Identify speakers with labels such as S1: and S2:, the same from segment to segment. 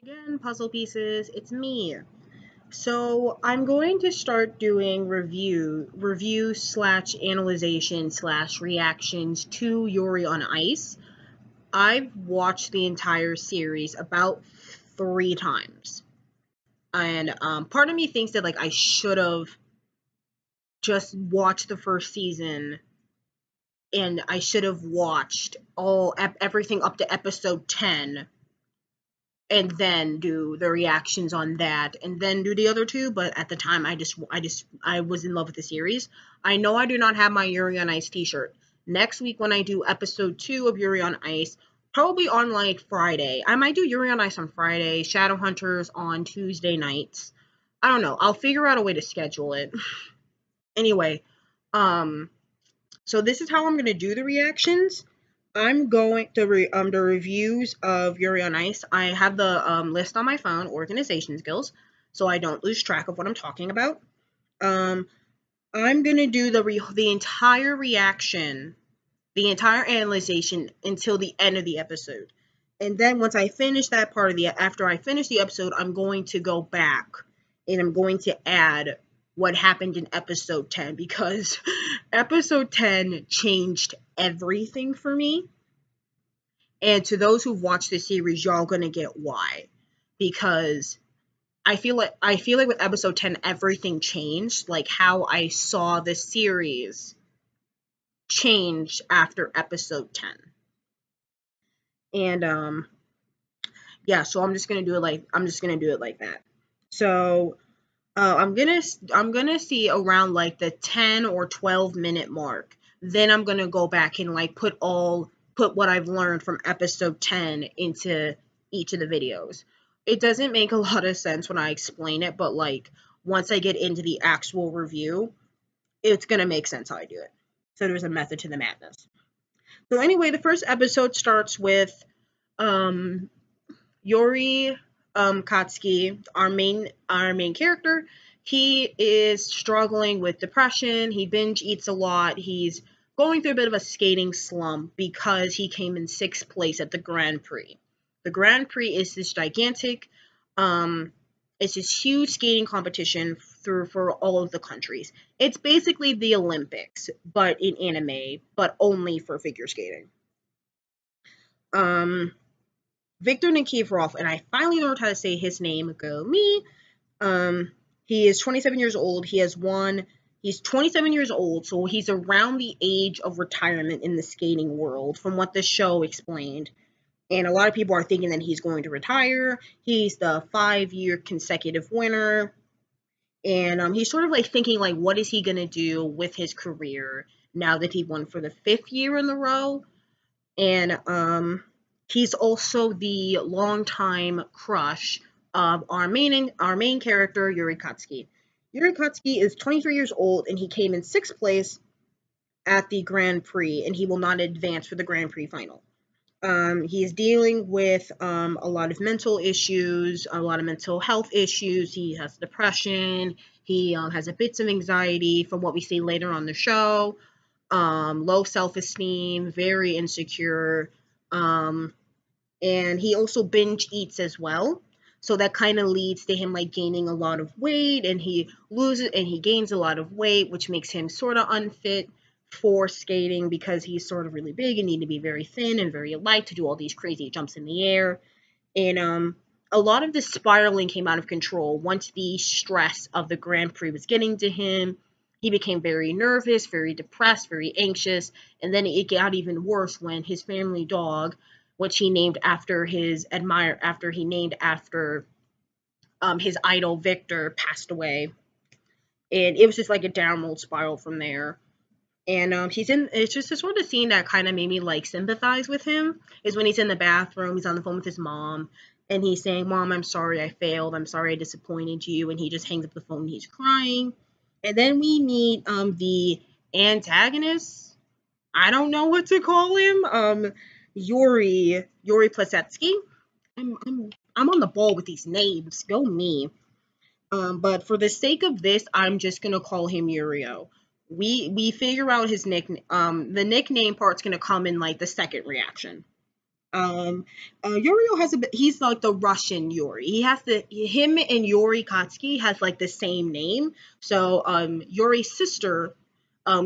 S1: Again, puzzle pieces, it's me. So I'm going to start doing review slash analyzation slash reactions to Yuri on Ice. I've watched the entire series about 3 times. And part of me thinks that I should have just watched the first season, and I should have watched everything up to episode 10 and then do the reactions on that and then do the other two. But at the time, I was in love with the series. I know I do not have my Yuri on Ice t-shirt. Next week when I do episode 2 of Yuri on Ice, probably on Friday. I might do Yuri on Ice on Friday, Shadowhunters on Tuesday nights. I don't know. I'll figure out a way to schedule it. Anyway, um so this is how I'm going to do the reactions. I'm going to the reviews of Yuri on Ice. I have the list on my phone, organization skills, so I don't lose track of what I'm talking about. Um, I'm gonna do the entire reaction, the entire analyzation until the end of the episode, and then once I finish that part of after I finish the episode, I'm going to go back and I'm going to add what happened in episode 10 because episode 10 changed everything for me. And to those who've watched the series, y'all gonna get why. Because I feel like with episode 10 everything changed. Like how I saw the series changed after episode 10. And yeah, so I'm just gonna do it like that. So I'm gonna see around like the 10 or 12 minute mark. Then I'm gonna go back and put what I've learned from episode 10 into each of the videos. It doesn't make a lot of sense when I explain it, but once I get into the actual review, it's gonna make sense how I do it. So there's a method to the madness. So anyway, the first episode starts with um Yuri Katsuki, our main character. He is struggling with depression. He binge eats a lot. He's going through a bit of a skating slump because he came in 6th place at the Grand Prix. The Grand Prix is this gigantic, um, it's this huge skating competition for all of the countries. It's basically the Olympics, but in anime, but only for figure skating. Um, Victor Nikiforov, and I finally learned how to say his name. Go me. He is 27 years old. He's 27 years old, so he's around the age of retirement in the skating world, from what the show explained. And a lot of people are thinking that he's going to retire. He's the 5-year consecutive winner. And he's sort of thinking what is he gonna do with his career now that he won for the 5th year in a row. And he's also the longtime crush of our main character, Yuri Katsuki. Yuri Katsuki is 23 years old, and he came in 6th place at the Grand Prix, and he will not advance for the Grand Prix final. He is dealing with a lot of mental issues, a lot of mental health issues. He has depression. He has a bits of anxiety from what we see later on the show. Low self-esteem, very insecure, and he also binge eats as well. So that kind of leads to him gaining a lot of weight, and he gains a lot of weight, which makes him sort of unfit for skating because he's sort of really big and need to be very thin and very light to do all these crazy jumps in the air. And a lot of the spiraling came out of control once the stress of the Grand Prix was getting to him. He became very nervous, very depressed, very anxious, and then it got even worse when his family dog, which he named after his idol Victor, passed away, and it was just like a downward spiral from there. And it's just the sort of scene that kind of made me sympathize with him is when he's in the bathroom, he's on the phone with his mom, and he's saying, "Mom, I'm sorry I failed. I'm sorry I disappointed you." And he just hangs up the phone and he's crying. And then we meet the antagonist. I don't know what to call him. Yuri Plasetsky. I'm on the ball with these names. Go me. But for the sake of this, I'm just gonna call him Yurio. We figure out his nickname. The nickname part's gonna come in the second reaction. Um, Yurio has a bit. He's like the Russian Yuri. He has the him and Yuri Katsuki has like the same name. So Yuri's sister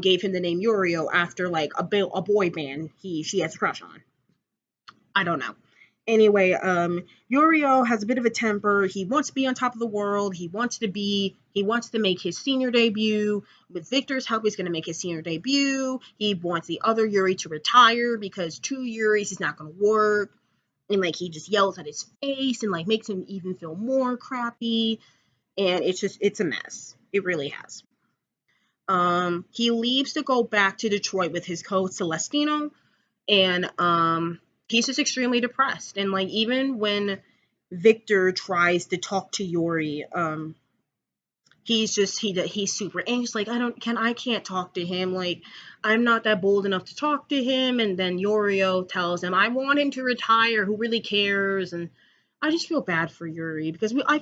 S1: gave him the name Yurio after like a boy band she has a crush on. I don't know. Anyway, Yurio has a bit of a temper. He wants to be on top of the world. He wants to make his senior debut. With Victor's help, he's going to make his senior debut. He wants the other Yuri to retire because two Yuris is not going to work. And like he just yells at his face and like makes him even feel more crappy. And it's a mess. It really has. He leaves to go back to Detroit with his coach Celestino, and he's just extremely depressed. And like even when Victor tries to talk to Yuri, he's super anxious. Like I can't talk to him. Like I'm not that bold enough to talk to him. And then Yorio tells him I want him to retire. Who really cares? And I just feel bad for Yuri because I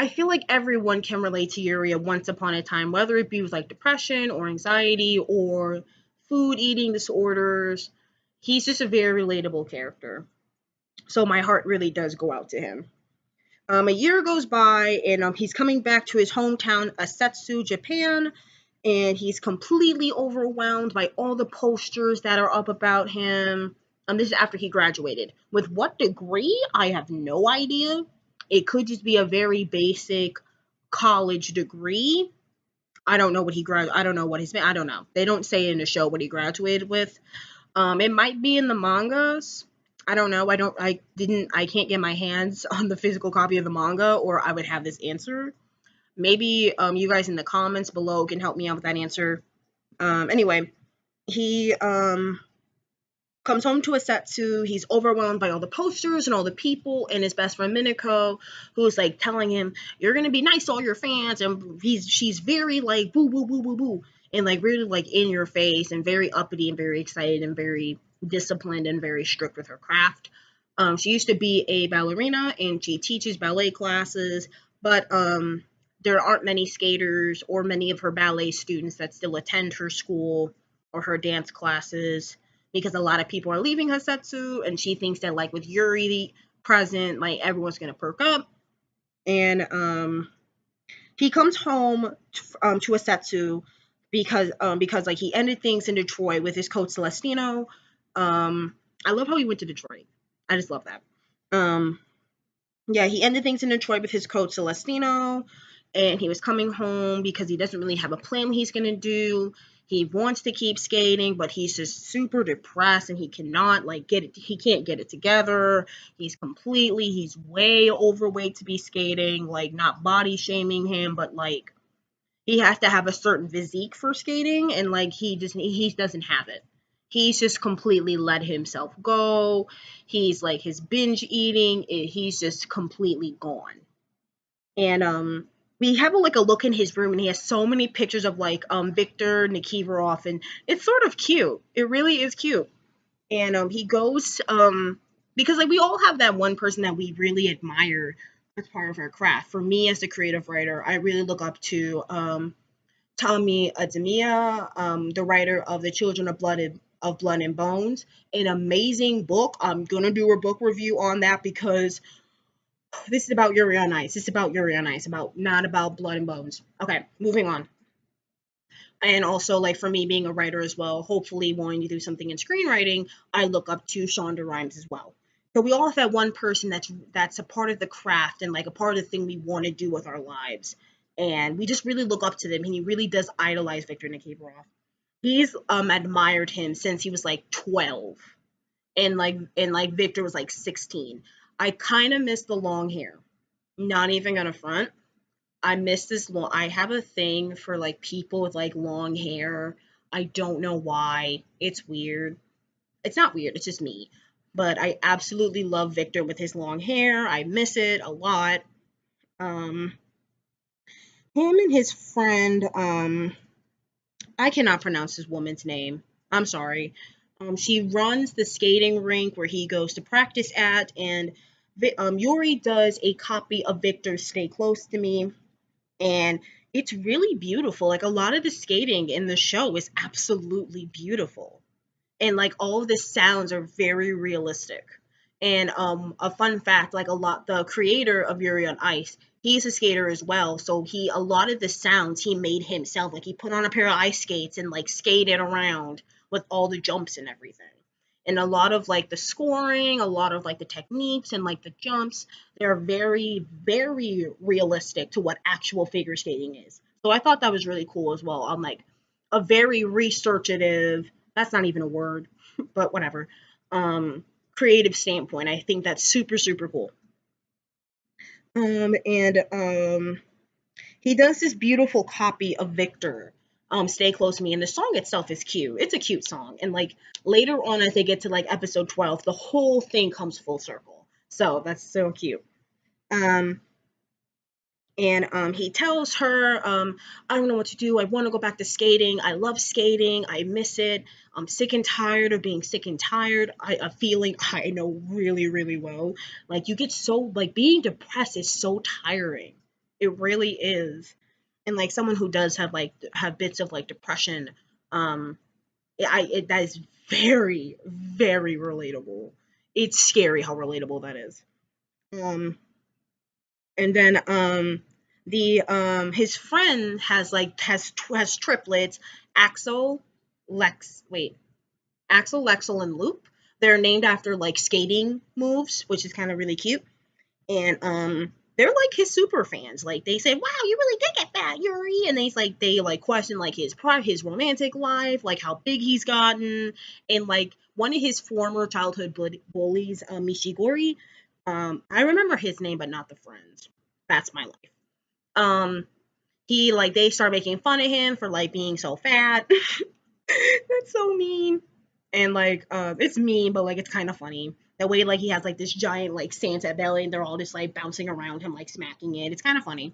S1: feel like everyone can relate to Yuri at once upon a time, whether it be with like depression or anxiety or food eating disorders. He's just a very relatable character. So my heart really does go out to him. A year goes by, and he's coming back to his hometown, Asetsu, Japan, and he's completely overwhelmed by all the posters that are up about him. This is after he graduated. With what degree? I have no idea. It could just be a very basic college degree. I don't know what he grad. I don't know what he's. I don't know. They don't say in the show what he graduated with. It might be in the mangas. I don't know. I can't get my hands on the physical copy of the manga, or I would have this answer. Maybe you guys in the comments below can help me out with that answer. Anyway, he comes home to Asetsu. He's overwhelmed by all the posters and all the people, and his best friend Minako, who's like telling him, "You're gonna be nice to all your fans," and she's very like boo boo boo boo boo, and like really like in your face and very uppity and very excited and very disciplined and very strict with her craft. She used to be a ballerina and she teaches ballet classes, but there aren't many skaters or many of her ballet students that still attend her school or her dance classes because a lot of people are leaving Hasetsu, and she thinks that like with Yuri present, like everyone's gonna perk up. And he comes home to Hasetsu because like he ended things in Detroit with his coach Celestino. I love how he went to Detroit. I just love that. Um, yeah, he ended things in Detroit with his coach Celestino, and he was coming home because he doesn't really have a plan what he's gonna do. He wants to keep skating, but he's just super depressed and he cannot like get it. He can't get it together. He's way overweight to be skating. Like not body shaming him, but like he has to have a certain physique for skating, and like he doesn't have it. He's just completely let himself go. He's like his binge eating. He's just completely gone. And we have like a look in his room, and he has so many pictures of like Victor Nikiforov, and it's sort of cute. It really is cute. And he goes because like we all have that one person that we really admire as part of our craft. For me as a creative writer, I really look up to Tommy Ademiya, the writer of The Children of Blood and Bones, an amazing book. I'm gonna do a book review on that because this is about Yuri on Ice. This is about Yuri on Ice, about not about Blood and Bones. Okay, moving on. And also, like for me being a writer as well, hopefully wanting to do something in screenwriting, I look up to Shonda Rhimes as well. So we all have that one person that's a part of the craft and like a part of the thing we want to do with our lives, and we just really look up to them. And he really does idolize Victor Nikiforov. He's admired him since he was like 12, and like Victor was like 16. I kind of miss the long hair. Not even gonna front. I miss this long. I have a thing for like people with like long hair. I don't know why. It's weird. It's not weird. It's just me. But I absolutely love Victor with his long hair. I miss it a lot. Um, him and his friend. I cannot pronounce this woman's name. I'm sorry. She runs the skating rink where he goes to practice at, and Yuri does a copy of Victor's "Stay Close to Me," and it's really beautiful. Like a lot of the skating in the show is absolutely beautiful. and like all of the sounds are very realistic. And a fun fact, like a lot, the creator of Yuri on Ice, he's a skater as well. So a lot of the sounds he made himself. Like he put on a pair of ice skates and like skated around with all the jumps and everything. And a lot of like the scoring, a lot of like the techniques and like the jumps, they're very, very realistic to what actual figure skating is. So I thought that was really cool as well. On like a very researchative, that's not even a word, but whatever. Creative standpoint. I think that's super, super cool. And he does this beautiful copy of Victor, Stay Close to Me, and the song itself is cute. It's a cute song. And like later on as they get to like episode 12, the whole thing comes full circle. So that's so cute. Um and he tells her, I don't know what to do. I want to go back to skating. I love skating. I miss it. I'm sick and tired of being sick and tired. A feeling I know really, really well. Like you get so like being depressed is so tiring. It really is. And like someone who does have bits of like depression, that is very, very relatable. It's scary how relatable that is. Um, and then the his friend has triplets, Axel, Axel, Lexel, and Loop. They're named after like skating moves, which is kind of really cute. And they're like his super fans. Like they say, "Wow, you really did get that, Yuri." And they like question like his romantic life, like how big he's gotten, and like one of his former childhood bullies, Mishigori. I remember his name, but not the friends. That's my life. Um, he like they start making fun of him for like being so fat. That's so mean. And like it's mean, but like it's kind of funny. The way like he has like this giant like Santa belly and they're all just like bouncing around him, like smacking it. It's kind of funny.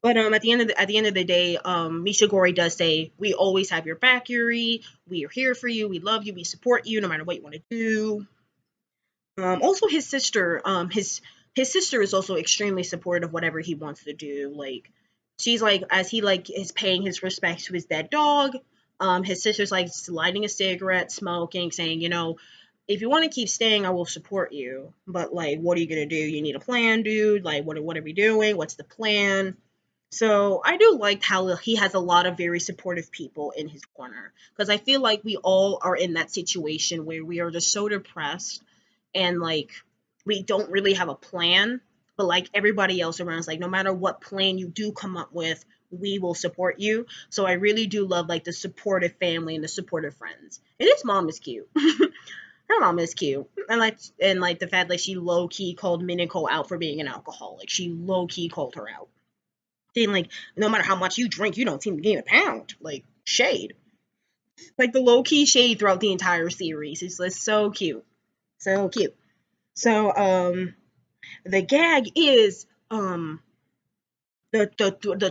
S1: But at the end of the day, Mishigori does say, "We always have your back, Yuri. We are here for you. We love you. We support you, no matter what you want to do." Also, his sister is also extremely supportive of whatever he wants to do. Like, she's like, as he like is paying his respects to his dead dog. His sister's like lighting a cigarette, smoking, saying, if you want to keep staying, I will support you. But like, what are you gonna do? You need a plan, dude. Like, what are we doing? What's the plan? So I do like how he has a lot of very supportive people in his corner because I feel like we all are in that situation where we are just so depressed and like we don't really have a plan, but like everybody else around is like no matter what plan you do come up with, we will support you. So I really do love like the supportive family and the supportive friends. And his mom is cute. Her mom is cute. And like the fact that she low key called Minako out for being an alcoholic. She low key called her out. Saying like no matter how much you drink, you don't seem to gain a pound. Like shade. Like the low key shade throughout the entire series. It's just so cute. So cute. So the gag is the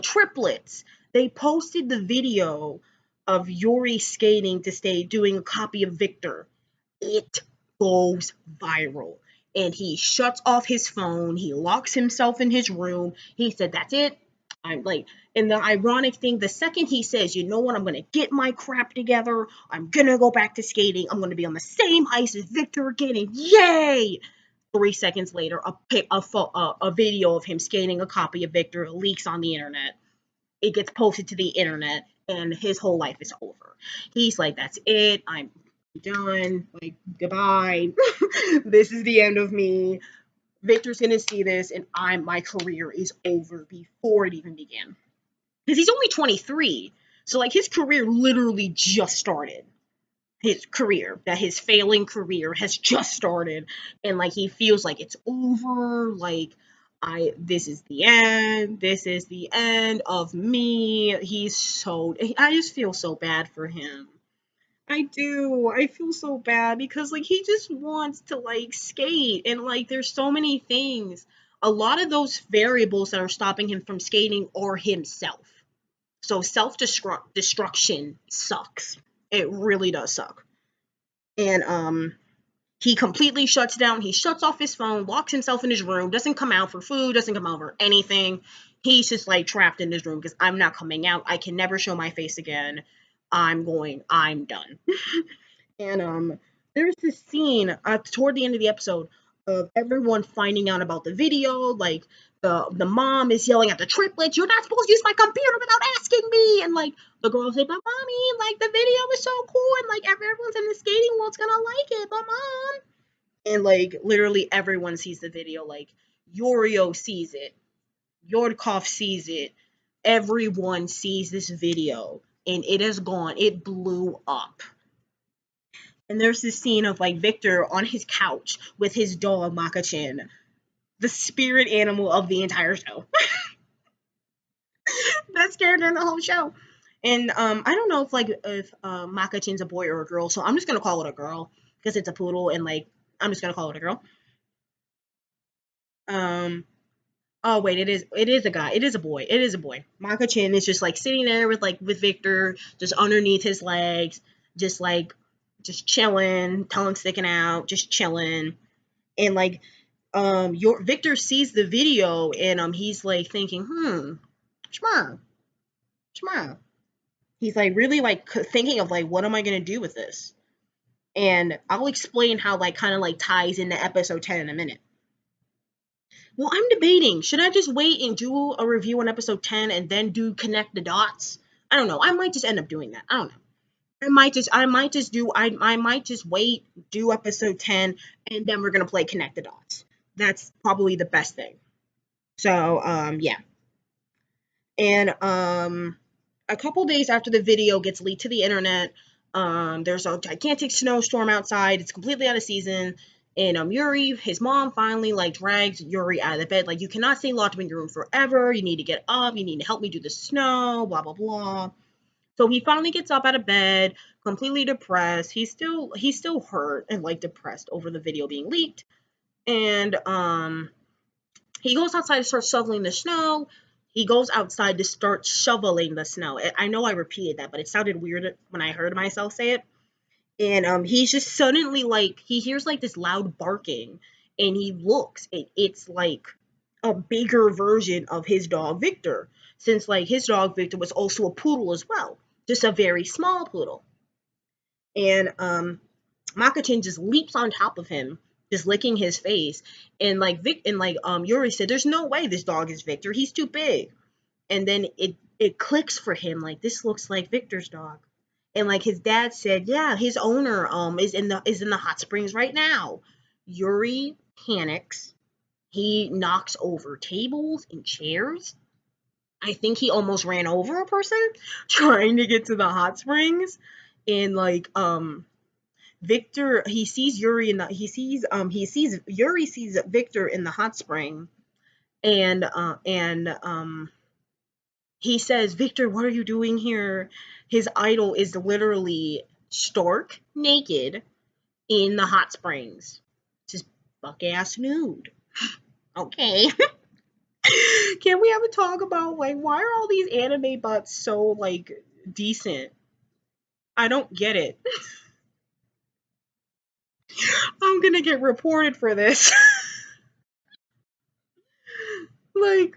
S1: triplets. They posted the video of Yuri skating to stay doing a copy of Victor. It goes viral. And he shuts off his phone. He locks himself in his room. He said, "That's it. I'm like," and the ironic thing, the second he says, "You know what? I'm going to get my crap together. I'm going to go back to skating. I'm going to be on the same ice as Victor again. And yay!" 3 seconds later, a video of him skating a copy of Victor leaks on the internet. It gets posted to the internet, and his whole life is over. He's like, "That's it. I'm done. Like, goodbye. This is the end of me. Victor's gonna see this, and my career is over before it even began." Because he's only 23, so like his career literally just started. His failing career has just started, and like he feels like it's over. Like this is the end. This is the end of me. I just feel so bad for him. I do. I feel so bad because like he just wants to like skate and like there's so many things. A lot of those variables that are stopping him from skating are himself. So self-destruction sucks. It really does suck. And he completely shuts down. He shuts off his phone, locks himself in his room, doesn't come out for food, doesn't come out for anything. He's just like trapped in his room because I'm not coming out. I can never show my face again. I'm done. And there's this scene toward the end of the episode of everyone finding out about the video. Like the mom is yelling at the triplets, "You're not supposed to use my computer without asking me!" And like the girls say, "But mommy, like the video is so cool, and like everyone's in the skating world's gonna like it, but mom." And like literally everyone sees the video. Like Yorio sees it, Yordkov sees it, everyone sees this video, and it has gone. It blew up. And there's this scene of like Victor on his couch with his dog Makachin, the spirit animal of the entire show. Best character in the whole show. And I don't know if Makachin's a boy or a girl, so I'm just gonna call it a girl because it's a poodle, and like I'm just gonna call it a girl. Um, oh wait, it is a guy. It is a boy. It is a boy. Makachin is just like sitting there with Victor, just underneath his legs, just like just chilling, tongue sticking out, just chilling. And like your Victor sees the video, and he's like thinking, shma, shma. He's like really like thinking of like, what am I gonna do with this? And I'll explain how like kind of like ties into episode 10 in a minute. Well, I'm debating, should I just wait and do a review on episode 10 and then do connect the dots? I don't know. I might just end up doing that. I don't know. I might just wait, do episode 10, and then we're gonna play connect the dots. That's probably the best thing. So yeah. And a couple days after the video gets leaked to the internet, there's a gigantic snowstorm outside. It's completely out of season. And Yuri, his mom, finally like drags Yuri out of the bed. Like, you cannot stay locked up in your room forever. You need to get up. You need to help me do the snow. Blah blah blah. So he finally gets up out of bed, completely depressed. He's still hurt and like depressed over the video being leaked. And he goes outside to start shoveling the snow. He goes outside to start shoveling the snow. I know I repeated that, but it sounded weird when I heard myself say it. And he's just suddenly like he hears like this loud barking, and he looks. It's like a bigger version of his dog Victor, since like his dog Victor was also a poodle as well, just a very small poodle. And Makachin just leaps on top of him, just licking his face. And like Yuri said, there's no way this dog is Victor. He's too big. And then it clicks for him, like this looks like Victor's dog. And like his dad said, yeah, his owner is in the hot springs right now. Yuri panics. He knocks over tables and chairs. I think he almost ran over a person trying to get to the hot springs. And like Victor, Yuri sees Victor in the hot spring, and he says, "Victor, what are you doing here?" His idol is literally stark naked in the hot springs, just buck ass nude. Okay. Can we have a talk about like why are all these anime butts so like decent? I don't get it. I'm gonna get reported for this. Like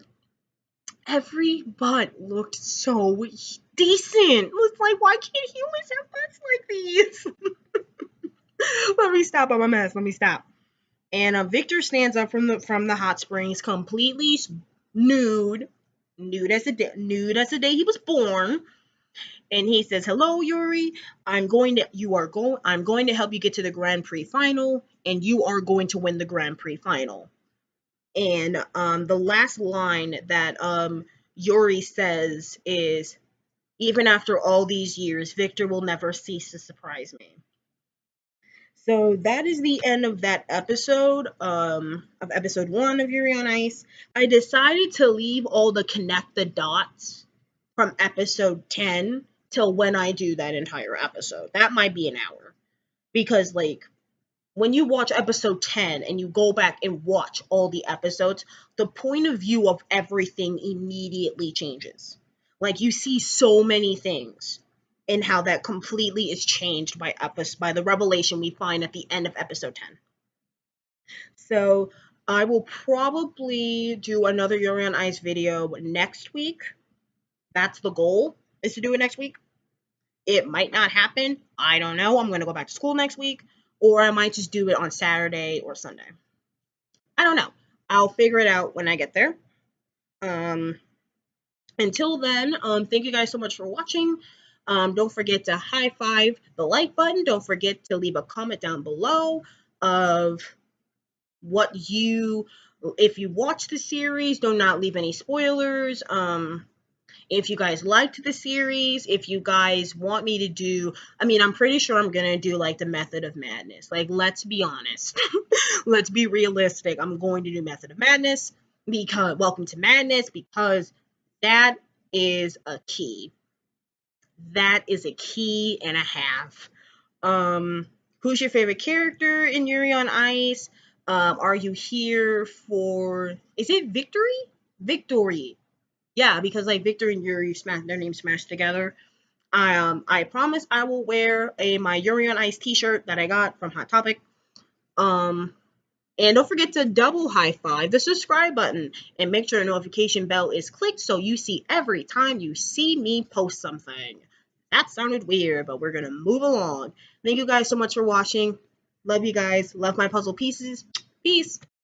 S1: every butt looked so decent. It's like, why can't humans have butts like these? Let me stop. I'm a mess. Let me stop. And Victor stands up from the hot springs, completely nude, nude as the day he was born. And he says, "Hello, Yuri. I'm going to help you get to the Grand Prix final, and you are going to win the Grand Prix final." And the last line that Yuri says is, "Even after all these years, Victor will never cease to surprise me." So that is the end of that episode, of episode 1 of Yuri on Ice. I decided to leave all the connect the dots from episode 10 till when I do that entire episode. That might be an hour. Because, like, when you watch episode 10 and you go back and watch all the episodes, the point of view of everything immediately changes. Like, you see so many things and how that completely is changed by the revelation we find at the end of episode 10. So I will probably do another Yuri on Ice video next week. That's the goal, is to do it next week. It might not happen. I don't know. I'm going to go back to school next week, or I might just do it on Saturday or Sunday. I don't know. I'll figure it out when I get there. Um, until then, thank you guys so much for watching. Don't forget to high five the like button. Don't forget to leave a comment down below of what you, if you watch the series, do not leave any spoilers. If you guys liked the series, if you guys want me to do, I mean, I'm pretty sure I'm gonna do like the Method of Madness. Like, let's be honest. Let's be realistic. I'm going to do Method of Madness because Welcome to Madness, because that is a key. That is a key and a half. Um, who's your favorite character in Yuri on Ice? Are you here for, is it Victory? Victory. Yeah, because like Victor and Yuri smash their names smashed together. I promise I will wear my Yuri on Ice t-shirt that I got from Hot Topic. And don't forget to double high five the subscribe button and make sure the notification bell is clicked so you see every time you see me post something. That sounded weird, but we're gonna move along. Thank you guys so much for watching. Love you guys. Love my puzzle pieces. Peace.